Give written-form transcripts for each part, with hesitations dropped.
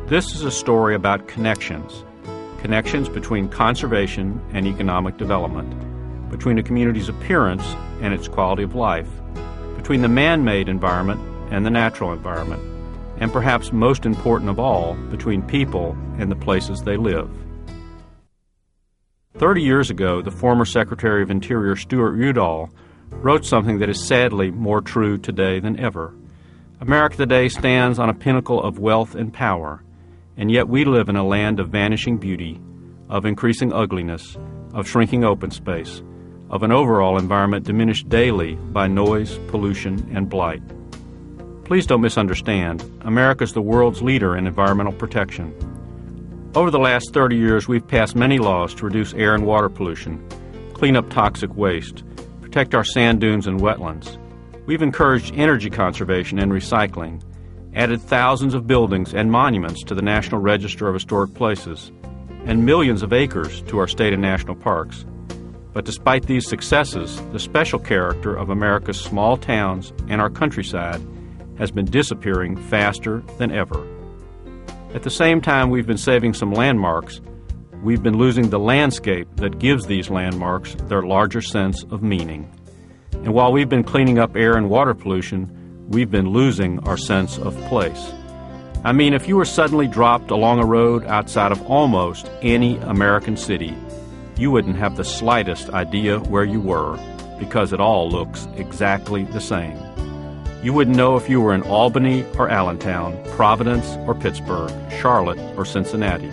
This is a story about connections between conservation and economic development, between a community's appearance and its quality of life, between the man-made environment and the natural environment, and perhaps most important of all, between people and the places they live. 30 years ago, the former Secretary of Interior Stuart Udall wrote something that is sadly more true today than ever. America today stands on a pinnacle of wealth and power, and yet we live in a land of vanishing beauty, of increasing ugliness, of shrinking open space, of an overall environment diminished daily by noise, pollution, and blight. Please don't misunderstand. America is the world's leader in environmental protection. Over the last 30 years, we've passed many laws to reduce air and water pollution, clean up toxic waste, protect our sand dunes and wetlands. We've encouraged energy conservation and recycling, added thousands of buildings and monuments to the National Register of Historic Places, and millions of acres to our state and national parks. But despite these successes, the special character of America's small towns and our countryside has been disappearing faster than ever. At the same time we've been saving some landmarks, we've been losing the landscape that gives these landmarks their larger sense of meaning. And while we've been cleaning up air and water pollution, we've been losing our sense of place. I mean, if you were suddenly dropped along a road outside of almost any American city, you wouldn't have the slightest idea where you were, because it all looks exactly the same. You wouldn't know if you were in Albany or Allentown, Providence or Pittsburgh, Charlotte or Cincinnati.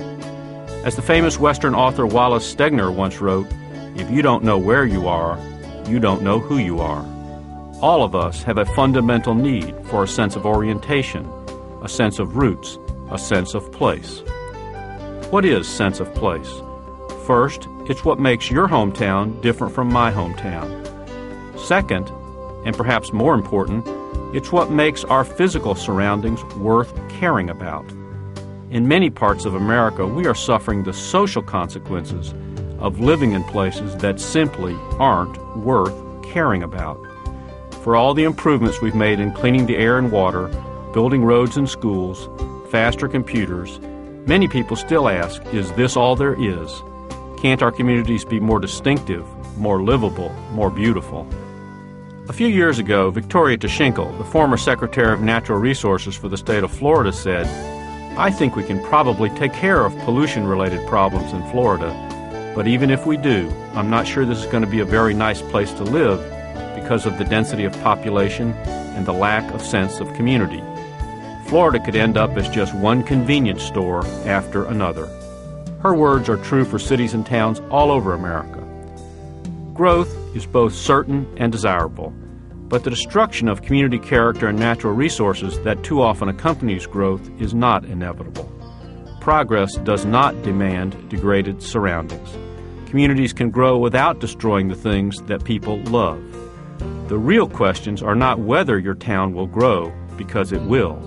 As the famous Western author Wallace Stegner once wrote, "If you don't know where you are, you don't know who you are." All of us have a fundamental need for a sense of orientation, a sense of roots, a sense of place. What is sense of place? First, it's what makes your hometown different from my hometown. Second, and perhaps more important, it's what makes our physical surroundings worth caring about. In many parts of America, we are suffering the social consequences of living in places that simply aren't worth caring about. For all the improvements we've made in cleaning the air and water, building roads and schools, faster computers, many people still ask, is this all there is? Can't our communities be more distinctive, more livable, more beautiful? A few years ago, Victoria Tschinkel, the former Secretary of Natural Resources for the state of Florida, said, "I think we can probably take care of pollution-related problems in Florida, but even if we do, I'm not sure this is going to be a very nice place to live because of the density of population and the lack of sense of community. Florida could end up as just one convenience store after another." Her words are true for cities and towns all over America. Growth is both certain and desirable, but the destruction of community character and natural resources that too often accompanies growth is not inevitable. Progress does not demand degraded surroundings. Communities can grow without destroying the things that people love. The real questions are not whether your town will grow, because it will,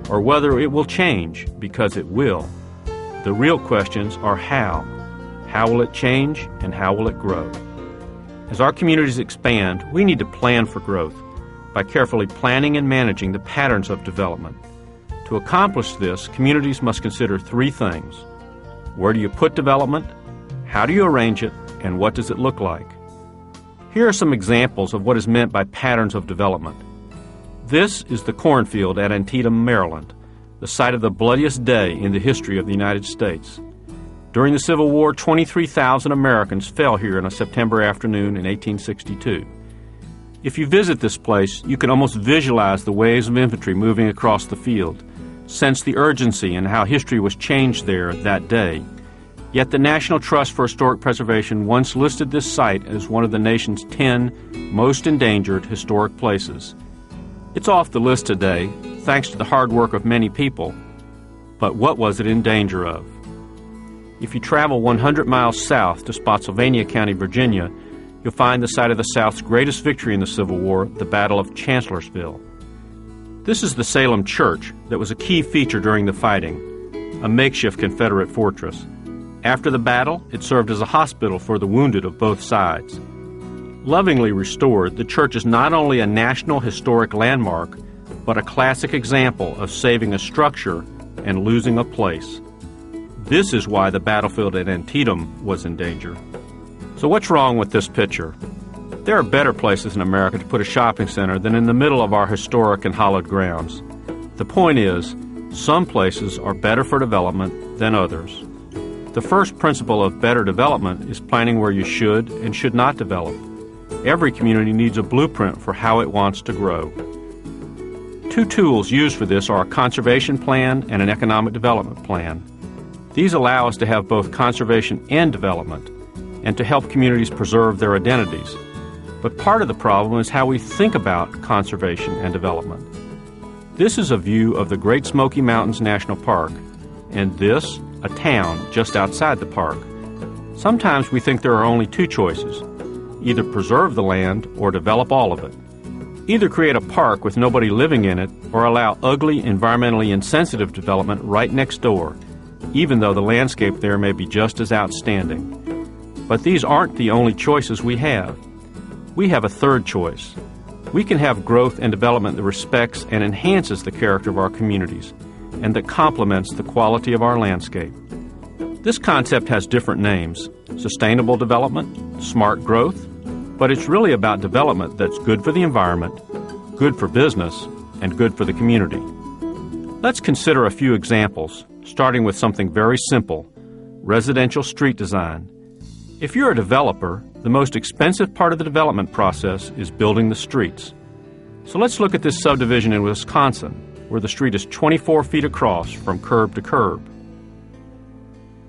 or whether it will change, because it will. The real questions are how. How will it change, and how will it grow? As our communities expand, we need to plan for growth by carefully planning and managing the patterns of development. To accomplish this, communities must consider three things. Where do you put development? How do you arrange it? And what does it look like? Here are some examples of what is meant by patterns of development. This is the cornfield at Antietam, Maryland, the site of the bloodiest day in the history of the United States. During the Civil War, 23,000 Americans fell here on a September afternoon in 1862. If you visit this place, you can almost visualize the waves of infantry moving across the field, sense the urgency and how history was changed there that day. Yet the National Trust for Historic Preservation once listed this site as one of the nation's 10 most endangered historic places. It's off the list today, thanks to the hard work of many people. But what was it in danger of? If you travel 100 miles south to Spotsylvania County, Virginia, you'll find the site of the South's greatest victory in the Civil War, the Battle of Chancellorsville. This is the Salem Church that was a key feature during the fighting, a makeshift Confederate fortress. After the battle, it served as a hospital for the wounded of both sides. Lovingly restored, the church is not only a national historic landmark, but a classic example of saving a structure and losing a place. This is why the battlefield at Antietam was in danger. So what's wrong with this picture? There are better places in America to put a shopping center than in the middle of our historic and hallowed grounds. The point is, some places are better for development than others. The first principle of better development is planning where you should and should not develop. Every community needs a blueprint for how it wants to grow. Two tools used for this are a conservation plan and an economic development plan. These allow us to have both conservation and development, and to help communities preserve their identities. But part of the problem is how we think about conservation and development. This is a view of the Great Smoky Mountains National Park, and this, a town just outside the park. Sometimes we think there are only two choices: either preserve the land or develop all of it. Either create a park with nobody living in it or allow ugly, environmentally insensitive development right next door, even though the landscape there may be just as outstanding. But these aren't the only choices we have. We have a third choice. We can have growth and development that respects and enhances the character of our communities and that complements the quality of our landscape. This concept has different names: sustainable development, smart growth, but it's really about development that's good for the environment, good for business, and good for the community. Let's consider a few examples, starting with something very simple: residential street design. If you're a developer, the most expensive part of the development process is building the streets. So let's look at this subdivision in Wisconsin, where the street is 24 feet across from curb to curb.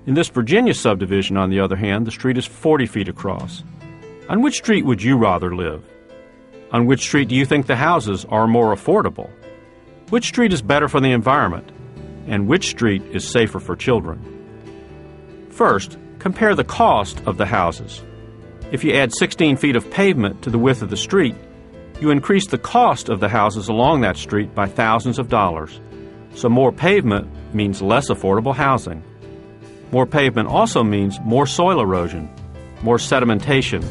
In this Virginia subdivision, on the other hand, the street is 40 feet across. On which street would you rather live? On which street do you think the houses are more affordable? Which street is better for the environment? And which street is safer for children? First, compare the cost of the houses. If you add 16 feet of pavement to the width of the street, you increase the cost of the houses along that street by thousands of dollars. So more pavement means less affordable housing. More pavement also means more soil erosion, more sedimentation,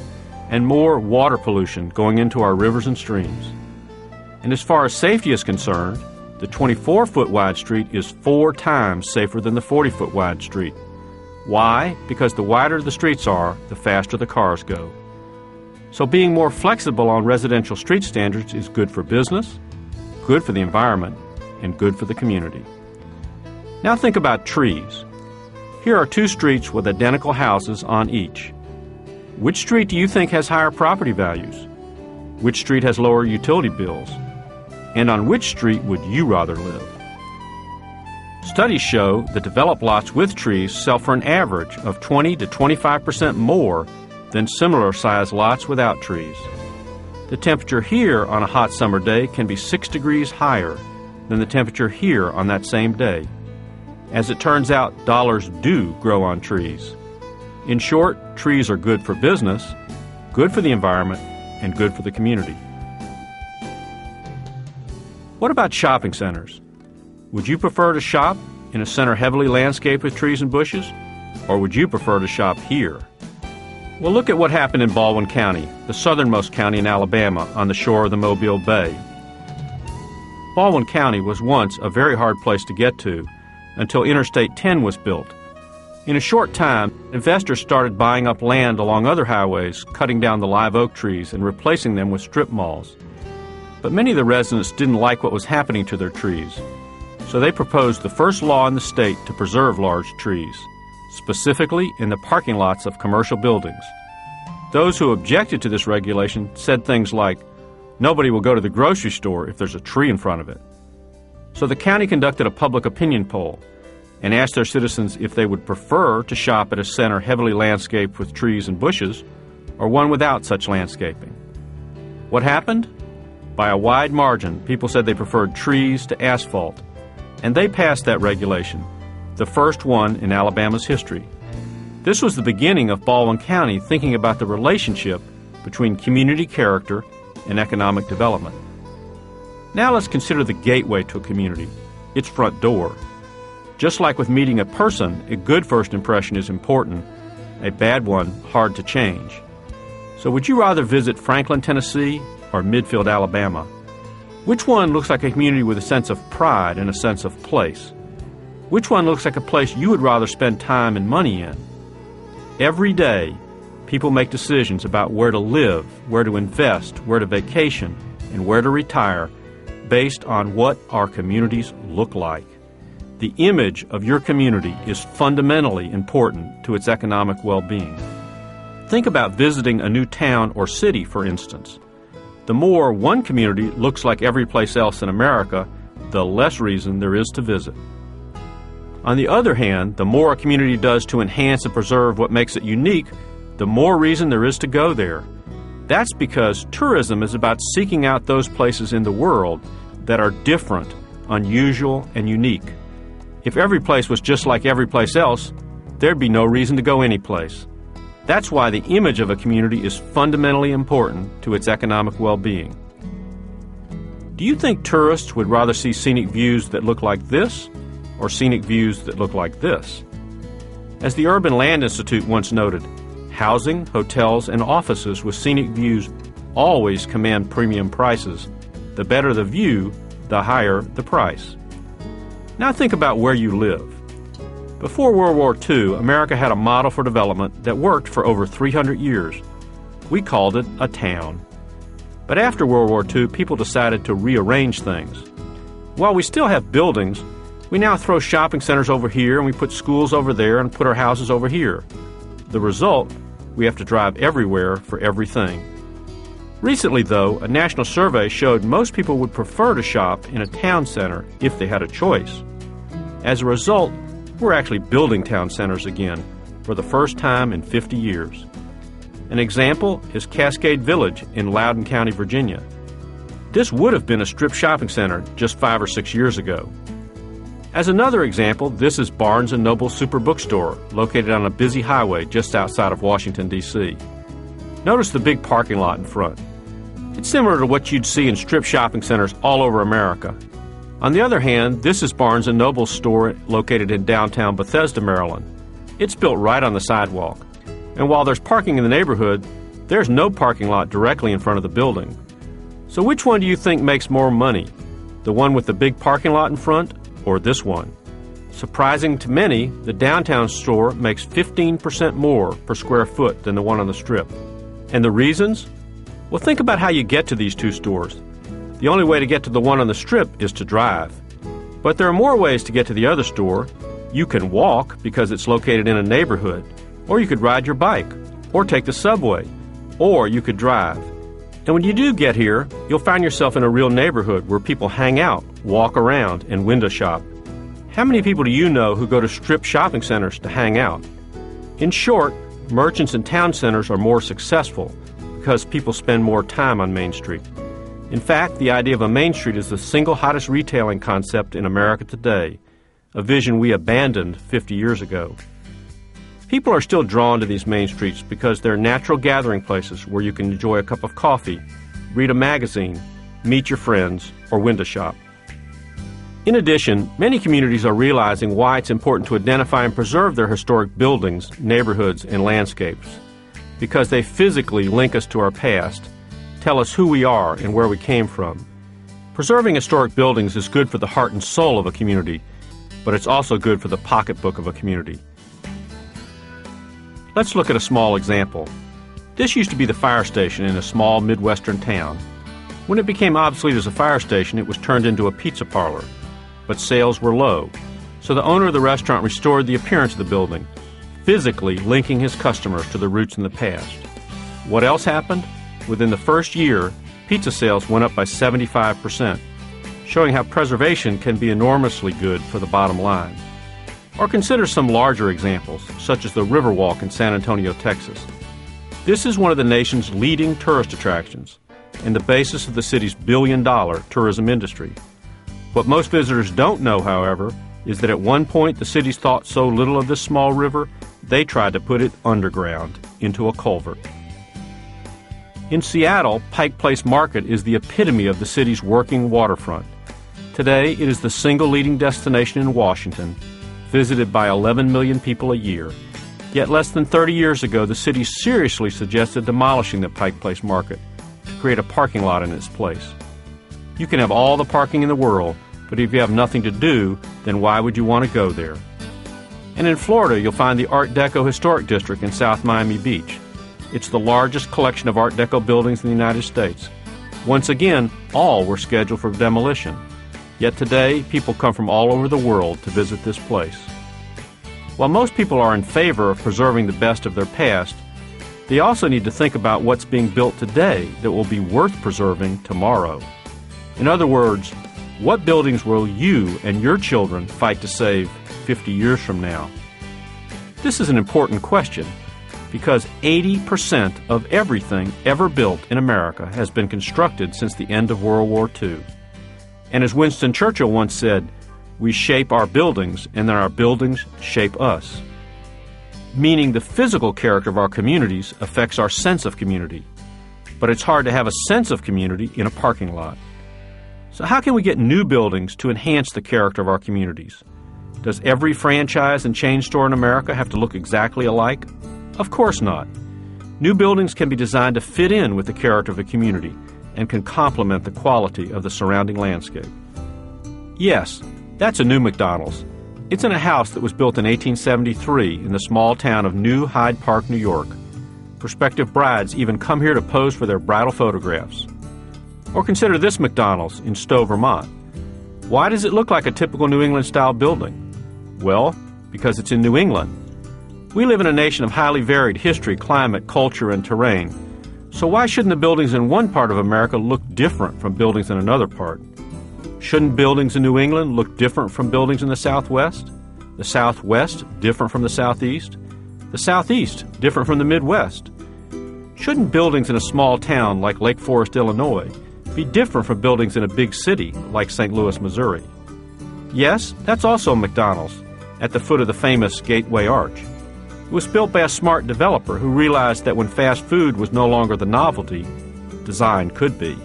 and more water pollution going into our rivers and streams. And as far as safety is concerned, the 24-foot wide street is 4 times safer than the 40-foot wide street. Why? Because the wider the streets are, the faster the cars go. So being more flexible on residential street standards is good for business, good for the environment, and good for the community. Now think about trees. Here are 2 streets with identical houses on each. Which street do you think has higher property values? Which street has lower utility bills? And on which street would you rather live? Studies show that developed lots with trees sell for an average of 20 to 25% more than similar-sized lots without trees. The temperature here on a hot summer day can be 6 degrees higher than the temperature here on that same day. As it turns out, dollars do grow on trees. In short, trees are good for business, good for the environment, and good for the community. What about shopping centers? Would you prefer to shop in a center heavily landscaped with trees and bushes, or would you prefer to shop here? Well, look at what happened in Baldwin County, the southernmost county in Alabama on the shore of the Mobile Bay. Baldwin County was once a very hard place to get to until Interstate 10 was built. In a short time, investors started buying up land along other highways, cutting down the live oak trees and replacing them with strip malls. But many of the residents didn't like what was happening to their trees. So they proposed the first law in the state to preserve large trees, specifically in the parking lots of commercial buildings. Those who objected to this regulation said things like, "Nobody will go to the grocery store if there's a tree in front of it." So the county conducted a public opinion poll and asked their citizens if they would prefer to shop at a center heavily landscaped with trees and bushes or one without such landscaping. What happened? By a wide margin, people said they preferred trees to asphalt, and they passed that regulation, the first one in Alabama's history. This was the beginning of Baldwin County thinking about the relationship between community character and economic development. Now let's consider the gateway to a community, its front door. Just like with meeting a person, a good first impression is important, a bad one hard to change. So would you rather visit Franklin, Tennessee, or Midfield, Alabama? Which one looks like a community with a sense of pride and a sense of place? Which one looks like a place you would rather spend time and money in? Every day, people make decisions about where to live, where to invest, where to vacation, and where to retire based on what our communities look like. The image of your community is fundamentally important to its economic well-being. Think about visiting a new town or city, for instance. The more one community looks like every place else in America, the less reason there is to visit. On the other hand, the more a community does to enhance and preserve what makes it unique, the more reason there is to go there. That's because tourism is about seeking out those places in the world that are different, unusual, and unique. If every place was just like every place else, there'd be no reason to go anyplace. That's why the image of a community is fundamentally important to its economic well-being. Do you think tourists would rather see scenic views that look like this or scenic views that look like this? As the Urban Land Institute once noted, housing, hotels, and offices with scenic views always command premium prices. The better the view, the higher the price. Now think about where you live. Before World War II, America had a model for development that worked for over 300 years. We called it a town. But after World War II, people decided to rearrange things. While we still have buildings, we now throw shopping centers over here and we put schools over there and put our houses over here. The result, we have to drive everywhere for everything. Recently, though, a national survey showed most people would prefer to shop in a town center if they had a choice. As a result, we're actually building town centers again for the first time in 50 years. An example is Cascade Village in Loudoun County, Virginia. This would have been a strip shopping center just 5 or 6 years ago. As another example, this is Barnes & Noble Super Bookstore, located on a busy highway just outside of Washington, D.C. Notice the big parking lot in front. It's similar to what you'd see in strip shopping centers all over America. On the other hand, this is Barnes & Noble's store located in downtown Bethesda, Maryland. It's built right on the sidewalk. And while there's parking in the neighborhood, there's no parking lot directly in front of the building. So which one do you think makes more money? The one with the big parking lot in front, or this one? Surprising to many, the downtown store makes 15% more per square foot than the one on the strip. And the reasons? Well, think about how you get to these two stores. The only way to get to the one on the strip is to drive. But there are more ways to get to the other store. You can walk because it's located in a neighborhood, or you could ride your bike, or take the subway, or you could drive. And when you do get here, you'll find yourself in a real neighborhood where people hang out, walk around, and window shop. How many people do you know who go to strip shopping centers to hang out? In short, merchants in town centers are more successful because people spend more time on Main Street. In fact, the idea of a Main Street is the single hottest retailing concept in America today, a vision we abandoned 50 years ago. People are still drawn to these main streets because they're natural gathering places where you can enjoy a cup of coffee, read a magazine, meet your friends, or window shop. In addition, many communities are realizing why it's important to identify and preserve their historic buildings, neighborhoods, and landscapes. Because they physically link us to our past, tell us who we are and where we came from. Preserving historic buildings is good for the heart and soul of a community, but it's also good for the pocketbook of a community. Let's look at a small example. This used to be the fire station in a small Midwestern town. When it became obsolete as a fire station, it was turned into a pizza parlor. But sales were low, so the owner of the restaurant restored the appearance of the building, physically linking his customers to the roots in the past. What else happened? Within the first year, pizza sales went up by 75%, showing how preservation can be enormously good for the bottom line. Or consider some larger examples, such as the Riverwalk in San Antonio, Texas. This is one of the nation's leading tourist attractions and the basis of the city's billion-dollar tourism industry. What most visitors don't know, however, is that at one point the cities thought so little of this small river, they tried to put it underground, into a culvert. In Seattle, Pike Place Market is the epitome of the city's working waterfront. Today, it is the single leading destination in Washington, visited by 11 million people a year. Yet less than 30 years ago, the city seriously suggested demolishing the Pike Place Market to create a parking lot in its place. You can have all the parking in the world, but if you have nothing to do, then why would you want to go there? And in Florida, you'll find the Art Deco Historic District in South Miami Beach. It's the largest collection of Art Deco buildings in the United States. Once again, all were scheduled for demolition. Yet today, people come from all over the world to visit this place. While most people are in favor of preserving the best of their past, they also need to think about what's being built today that will be worth preserving tomorrow. In other words, what buildings will you and your children fight to save 50 years from now? This is an important question because 80% of everything ever built in America has been constructed since the end of World War II. And as Winston Churchill once said, we shape our buildings and then our buildings shape us. Meaning the physical character of our communities affects our sense of community. But it's hard to have a sense of community in a parking lot. So how can we get new buildings to enhance the character of our communities? Does every franchise and chain store in America have to look exactly alike? Of course not. New buildings can be designed to fit in with the character of a community and can complement the quality of the surrounding landscape. Yes, that's a new McDonald's. It's in a house that was built in 1873 in the small town of New Hyde Park, New York. Prospective brides even come here to pose for their bridal photographs. Or consider this McDonald's in Stowe, Vermont. Why does it look like a typical New England-style building? Well, because it's in New England. We live in a nation of highly varied history, climate, culture, and terrain. So why shouldn't the buildings in one part of America look different from buildings in another part? Shouldn't buildings in New England look different from buildings in the Southwest? The Southwest different from the Southeast? The Southeast different from the Midwest? Shouldn't buildings in a small town like Lake Forest, Illinois, be different from buildings in a big city like St. Louis, Missouri? Yes, that's also McDonald's, at the foot of the famous Gateway Arch. It was built by a smart developer who realized that when fast food was no longer the novelty, design could be.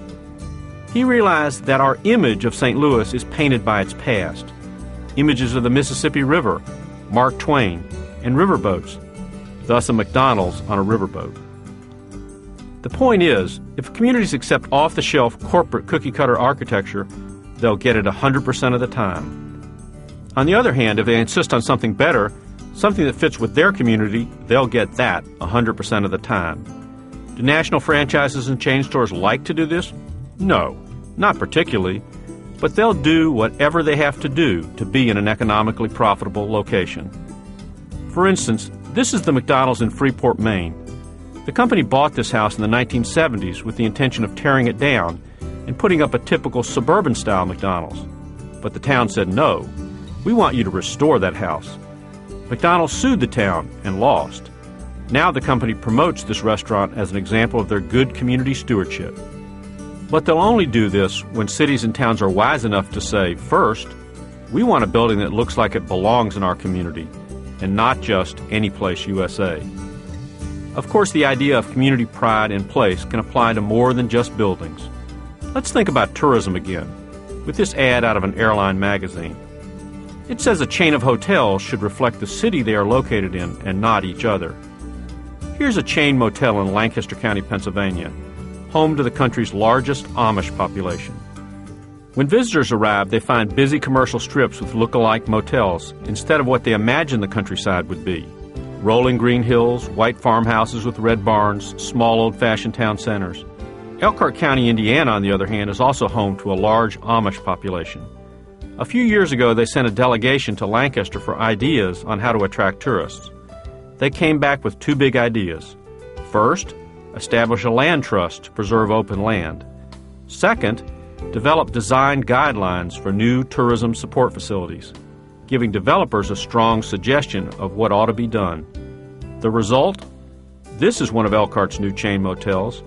He realized that our image of St. Louis is painted by its past. Images of the Mississippi River, Mark Twain, and riverboats. Thus a McDonald's on a riverboat. The point is, if communities accept off-the-shelf corporate cookie-cutter architecture, they'll get it 100% of the time. On the other hand, if they insist on something better, something that fits with their community, they'll get that 100% of the time. Do national franchises and chain stores like to do this? No, not particularly, but they'll do whatever they have to do to be in an economically profitable location. For instance, this is the McDonald's in Freeport, Maine. The company bought this house in the 1970s with the intention of tearing it down and putting up a typical suburban-style McDonald's. But the town said, no, we want you to restore that house. McDonald's sued the town and lost. Now the company promotes this restaurant as an example of their good community stewardship. But they'll only do this when cities and towns are wise enough to say, first, we want a building that looks like it belongs in our community, and not just any place USA. Of course, the idea of community pride in place can apply to more than just buildings. Let's think about tourism again, with this ad out of an airline magazine. It says a chain of hotels should reflect the city they are located in and not each other. Here's a chain motel in Lancaster County, Pennsylvania, home to the country's largest Amish population. When visitors arrive, they find busy commercial strips with look-alike motels instead of what they imagine the countryside would be. Rolling green hills, white farmhouses with red barns, small old-fashioned town centers. Elkhart County, Indiana, on the other hand, is also home to a large Amish population. A few years ago, they sent a delegation to Lancaster for ideas on how to attract tourists. They came back with two big ideas. First, establish a land trust to preserve open land. Second, develop design guidelines for new tourism support facilities, giving developers a strong suggestion of what ought to be done. The result? This is one of Elkhart's new chain motels.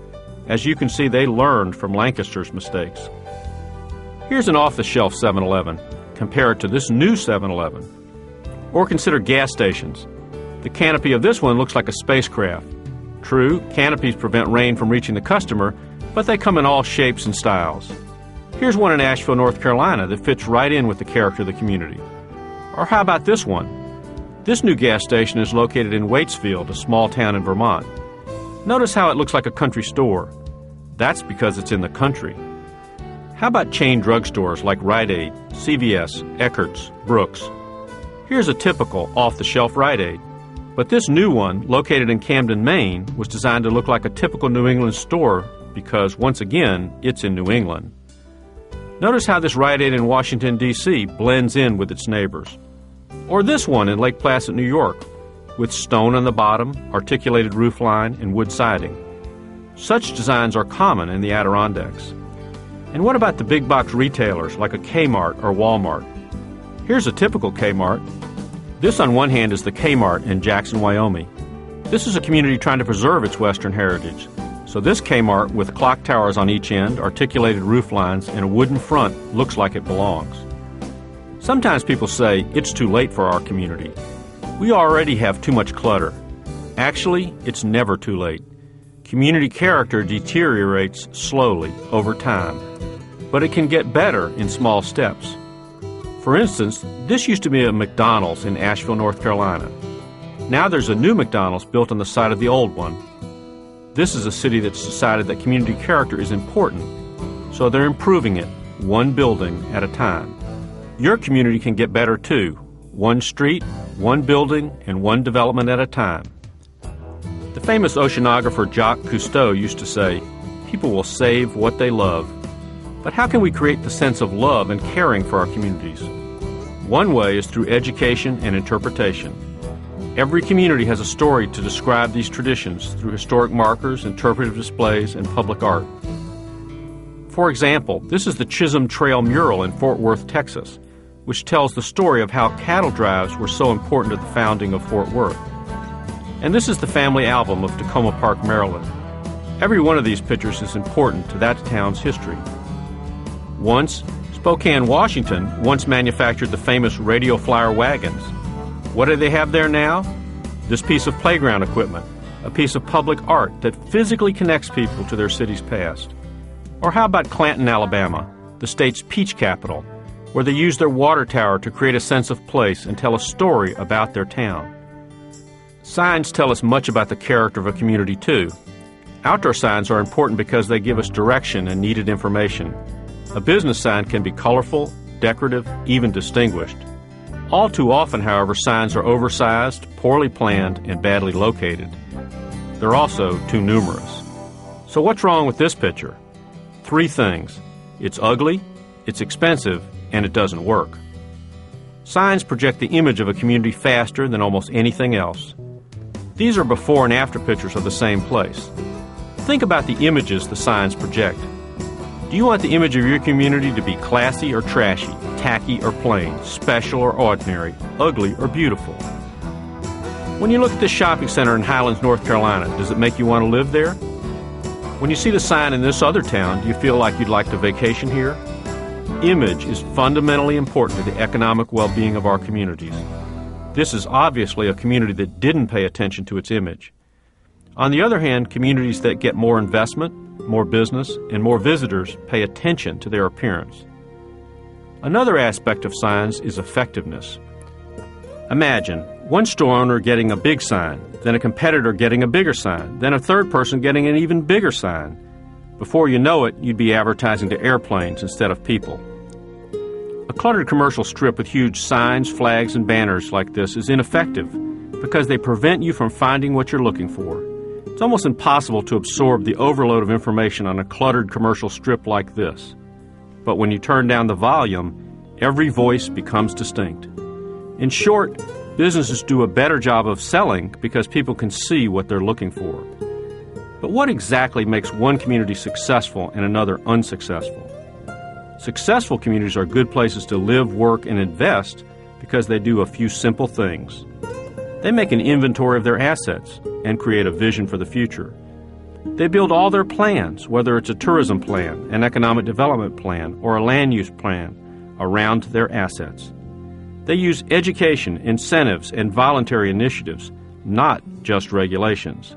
As you can see, they learned from Lancaster's mistakes. Here's an off-the-shelf 7-Eleven. Compare it to this new 7-Eleven. Or consider gas stations. The canopy of this one looks like a spacecraft. True, canopies prevent rain from reaching the customer, but they come in all shapes and styles. Here's one in Asheville, North Carolina that fits right in with the character of the community. Or how about this one? This new gas station is located in Waitsfield, a small town in Vermont. Notice how it looks like a country store. That's because it's in the country. How about chain drugstores like Rite Aid, CVS, Eckert's, Brooks? Here's a typical off-the-shelf Rite Aid. But this new one, located in Camden, Maine, was designed to look like a typical New England store because, once again, it's in New England. Notice how this Rite Aid in Washington, D.C. blends in with its neighbors. Or this one in Lake Placid, New York, with stone on the bottom, articulated roofline, and wood siding. Such designs are common in the Adirondacks. And what about the big box retailers like a Kmart or Walmart? Here's a typical Kmart. This on one hand is the Kmart in Jackson, Wyoming. This is a community trying to preserve its Western heritage. So this Kmart with clock towers on each end, articulated roof lines, and a wooden front looks like it belongs. Sometimes people say it's too late for our community. We already have too much clutter. Actually, it's never too late. Community character deteriorates slowly over time, but it can get better in small steps. For instance, this used to be a McDonald's in Asheville, North Carolina. Now there's a new McDonald's built on the site of the old one. This is a city that's decided that community character is important, so they're improving it, one building at a time. Your community can get better too, one street, one building, and one development at a time. The famous oceanographer Jacques Cousteau used to say, "People will save what they love." But how can we create the sense of love and caring for our communities? One way is through education and interpretation. Every community has a story to describe these traditions through historic markers, interpretive displays, and public art. For example, this is the Chisholm Trail mural in Fort Worth, Texas, which tells the story of how cattle drives were so important to the founding of Fort Worth. And this is the family album of Tacoma Park, Maryland. Every one of these pictures is important to that town's history. Once, Spokane, Washington once manufactured the famous radio flyer wagons. What do they have there now? This piece of playground equipment, a piece of public art that physically connects people to their city's past. Or how about Clanton, Alabama, the state's peach capital, where they use their water tower to create a sense of place and tell a story about their town. Signs tell us much about the character of a community too. Outdoor signs are important because they give us direction and needed information. A business sign can be colorful, decorative, even distinguished. All too often, however, signs are oversized, poorly planned, and badly located. They're also too numerous. So what's wrong with this picture? 3 things. It's ugly, it's expensive, and it doesn't work. Signs project the image of a community faster than almost anything else. These are before and after pictures of the same place. Think about the images the signs project. Do you want the image of your community to be classy or trashy, tacky or plain, special or ordinary, ugly or beautiful? When you look at this shopping center in Highlands, North Carolina, does it make you want to live there? When you see the sign in this other town, do you feel like you'd like to vacation here? Image is fundamentally important to the economic well-being of our communities. This is obviously a community that didn't pay attention to its image. On the other hand, communities that get more investment, more business, and more visitors pay attention to their appearance. Another aspect of signs is effectiveness. Imagine one store owner getting a big sign, then a competitor getting a bigger sign, then a third person getting an even bigger sign. Before you know it, you'd be advertising to airplanes instead of people. A cluttered commercial strip with huge signs, flags, and banners like this is ineffective because they prevent you from finding what you're looking for. It's almost impossible to absorb the overload of information on a cluttered commercial strip like this. But when you turn down the volume, every voice becomes distinct. In short, businesses do a better job of selling because people can see what they're looking for. But what exactly makes one community successful and another unsuccessful? Successful communities are good places to live, work, and invest because they do a few simple things. They make an inventory of their assets and create a vision for the future. They build all their plans, whether it's a tourism plan, an economic development plan, or a land use plan, around their assets. They use education, incentives, and voluntary initiatives, not just regulations.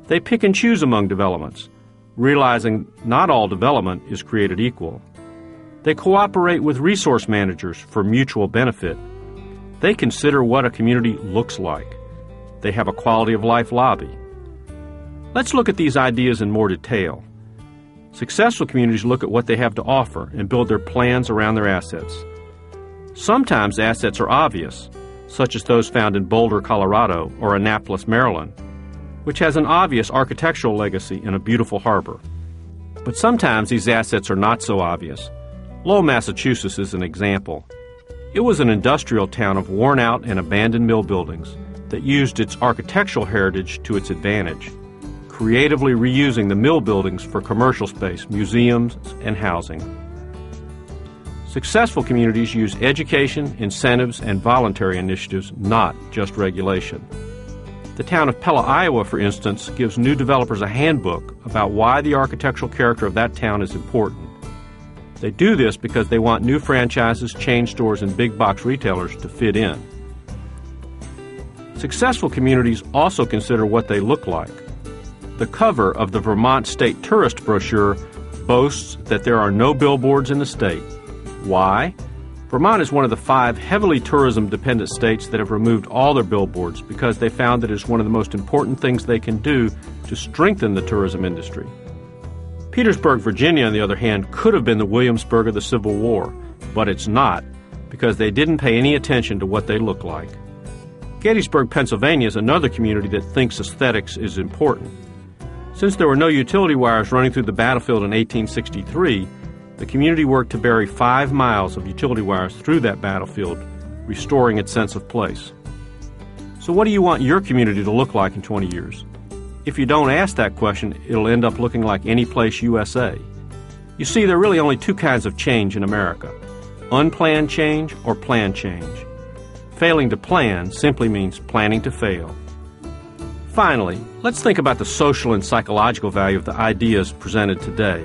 They pick and choose among developments, realizing not all development is created equal. They cooperate with resource managers for mutual benefit. They consider what a community looks like. They have a quality of life lobby. Let's look at these ideas in more detail. Successful communities look at what they have to offer and build their plans around their assets. Sometimes assets are obvious, such as those found in Boulder, Colorado, or Annapolis, Maryland, which has an obvious architectural legacy in a beautiful harbor. But sometimes these assets are not so obvious. Lowell, Massachusetts is an example. It was an industrial town of worn-out and abandoned mill buildings that used its architectural heritage to its advantage, creatively reusing the mill buildings for commercial space, museums, and housing. Successful communities use education, incentives, and voluntary initiatives, not just regulation. The town of Pella, Iowa, for instance, gives new developers a handbook about why the architectural character of that town is important. They do this because they want new franchises, chain stores, and big box retailers to fit in. Successful communities also consider what they look like. The cover of the Vermont State Tourist Brochure boasts that there are no billboards in the state. Why? Vermont is one of the 5 heavily tourism-dependent states that have removed all their billboards because they found that it is one of the most important things they can do to strengthen the tourism industry. Petersburg, Virginia, on the other hand, could have been the Williamsburg of the Civil War, but it's not, because they didn't pay any attention to what they look like. Gettysburg, Pennsylvania is another community that thinks aesthetics is important. Since there were no utility wires running through the battlefield in 1863, the community worked to bury 5 miles of utility wires through that battlefield, restoring its sense of place. So what do you want your community to look like in 20 years? If you don't ask that question, it'll end up looking like any place USA. You see, there are really only 2 kinds of change in America: unplanned change or planned change. Failing to plan simply means planning to fail. Finally, let's think about the social and psychological value of the ideas presented today.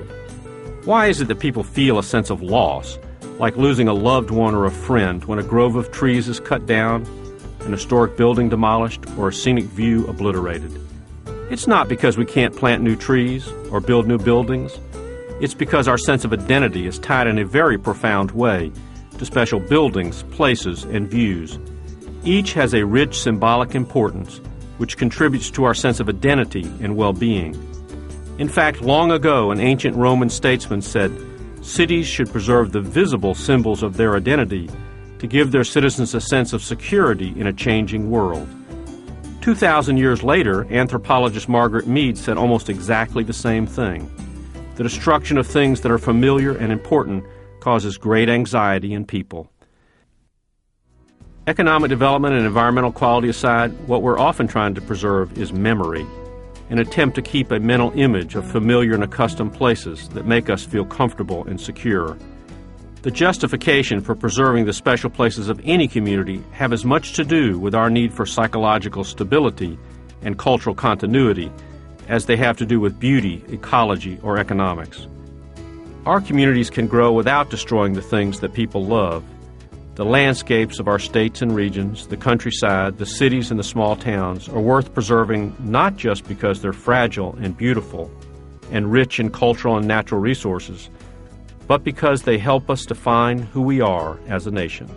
Why is it that people feel a sense of loss, like losing a loved one or a friend when a grove of trees is cut down, an historic building demolished, or a scenic view obliterated? It's not because we can't plant new trees or build new buildings. It's because our sense of identity is tied in a very profound way to special buildings, places, and views. Each has a rich symbolic importance which contributes to our sense of identity and well-being. In fact, long ago, an ancient Roman statesman said, cities should preserve the visible symbols of their identity to give their citizens a sense of security in a changing world. 2,000 years later, anthropologist Margaret Mead said almost exactly the same thing. The destruction of things that are familiar and important causes great anxiety in people. Economic development and environmental quality aside, what we're often trying to preserve is memory, an attempt to keep a mental image of familiar and accustomed places that make us feel comfortable and secure. The justification for preserving the special places of any community have as much to do with our need for psychological stability and cultural continuity as they have to do with beauty, ecology, or economics. Our communities can grow without destroying the things that people love. The landscapes of our states and regions, the countryside, the cities and the small towns are worth preserving not just because they're fragile and beautiful and rich in cultural and natural resources, but because they help us define who we are as a nation.